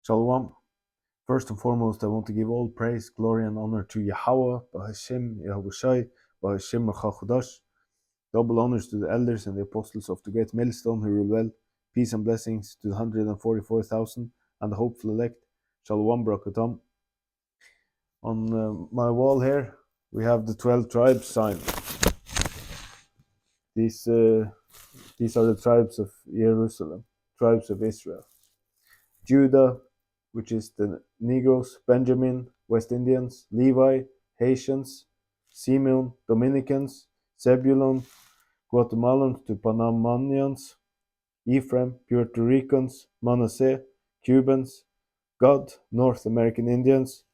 Shalom. First and foremost, I want to give all praise, glory, and honor to Yahweh, Bahashem, Yahushai, Bahashem, Machachodash. Double honors to the elders and the apostles of the great millstone who rule well. Peace and blessings to the 144,000 and the hopeful elect. Shalom, Brakatam. On my wall here, we have the 12 tribes sign. These are the tribes of Jerusalem, tribes of Israel. Judah, which is the Negroes, Benjamin, West Indians, Levi, Haitians, Simeon, Dominicans, Zebulun, Guatemalans to Panamanians, Ephraim, Puerto Ricans, Manasseh, Cubans, Gad, North American Indians,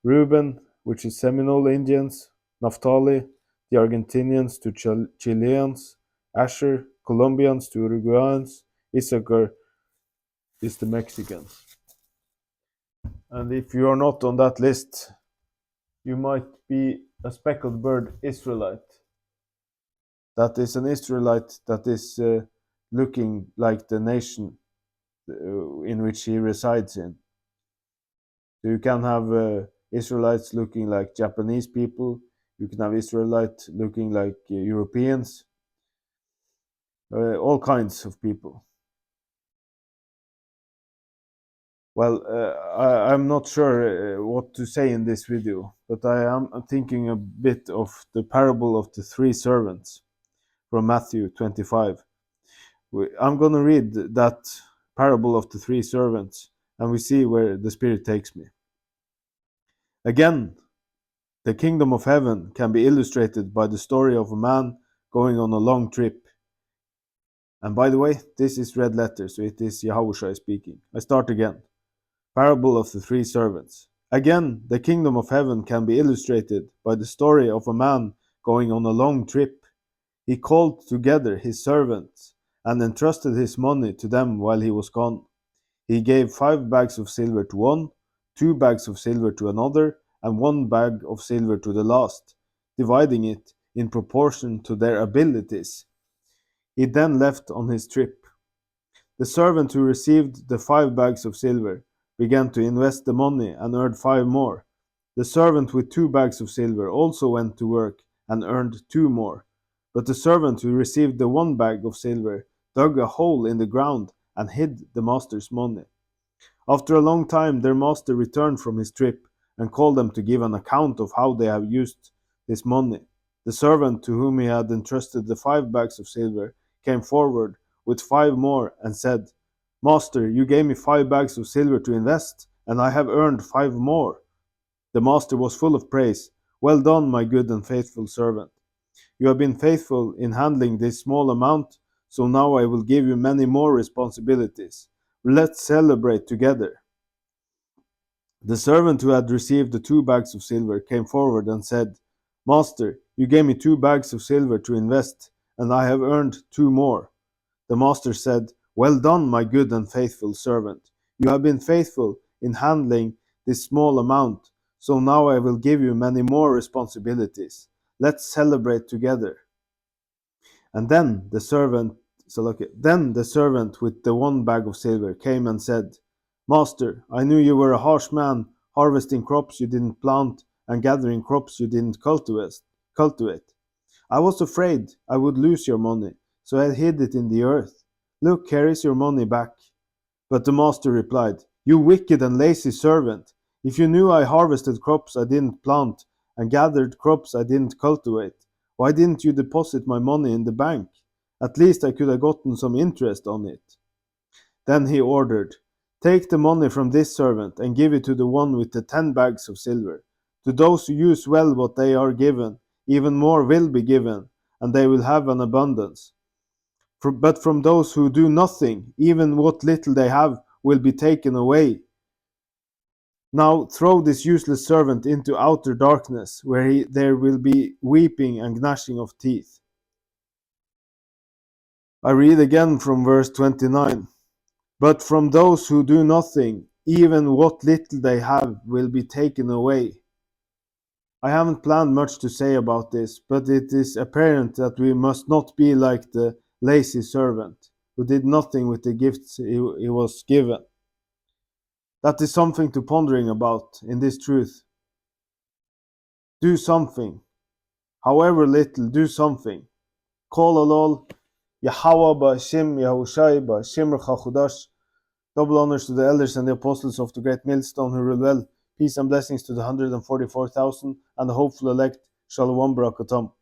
Reuben, which is Seminole Indians, Naphtali, the Argentinians to Chileans, Asher, Colombians to Uruguayans, Issachar is the Mexicans. And if you are not on that list, you might be a speckled bird Israelite. That is an Israelite that is looking like the nation in which he resides in. So you can have Israelites looking like Japanese people. You can have Israelites looking like Europeans. All kinds of people. Well, I'm not sure what to say in this video, but I am thinking a bit of the parable of the three servants from Matthew 25. I'm going to read that parable of the three servants, and we see where the Spirit takes me. Again, the kingdom of heaven can be illustrated by the story of a man going on a long trip. And by the way, this is red letters, so it is Yahushua speaking. I start again. Parable of the three servants. Again, the kingdom of heaven can be illustrated by the story of a man going on a long trip. He called together his servants and entrusted his money to them while he was gone. He gave 5 bags of silver to one, 2 bags of silver to another, and 1 bag of silver to the last, dividing it in proportion to their abilities. He then left on his trip. The servant who received the 5 bags of silver began to invest the money and earned 5 more. The servant with 2 bags of silver also went to work and earned 2 more. But the servant who received the 1 bag of silver dug a hole in the ground and hid the master's money. After a long time, their master returned from his trip and called them to give an account of how they have used his money. The servant to whom he had entrusted the 5 bags of silver came forward with 5 more and said, Master, you gave me 5 bags of silver to invest, and I have earned 5 more. The master was full of praise. Well done, my good and faithful servant. You have been faithful in handling this small amount, so now I will give you many more responsibilities. Let's celebrate together. The servant who had received the 2 bags of silver came forward and said, Master, you gave me 2 bags of silver to invest, and I have earned 2 more. The master said, Well done, my good and faithful servant. You have been faithful in handling this small amount, so now I will give you many more responsibilities. Let's celebrate together. And then the servant with the 1 bag of silver came and said, Master, I knew you were a harsh man, harvesting crops you didn't plant and gathering crops you didn't cultivate. I was afraid I would lose your money, so I hid it in the earth. Look, here is your money back. But the master replied, You wicked and lazy servant, if you knew I harvested crops I didn't plant and gathered crops I didn't cultivate, why didn't you deposit my money in the bank? At least I could have gotten some interest on it. Then he ordered, Take the money from this servant and give it to the one with the 10 bags of silver. To those who use well what they are given, even more will be given, and they will have an abundance. But from those who do nothing, even what little they have will be taken away. Now throw this useless servant into outer darkness, where there will be weeping and gnashing of teeth. I read again from verse 29. But from those who do nothing, even what little they have will be taken away. I haven't planned much to say about this, but it is apparent that we must not be like the lazy servant, who did nothing with the gifts he was given. That is something to pondering about in this truth. Do something. However little, do something. Kol Olol, Yahweh Ba'Shem Yahushai Ba'Shem Rechachudash. Double honors to the elders and the apostles of the great millstone who rule well. Peace and blessings to the 144,000 and the hopeful elect. Shalom Barakatam.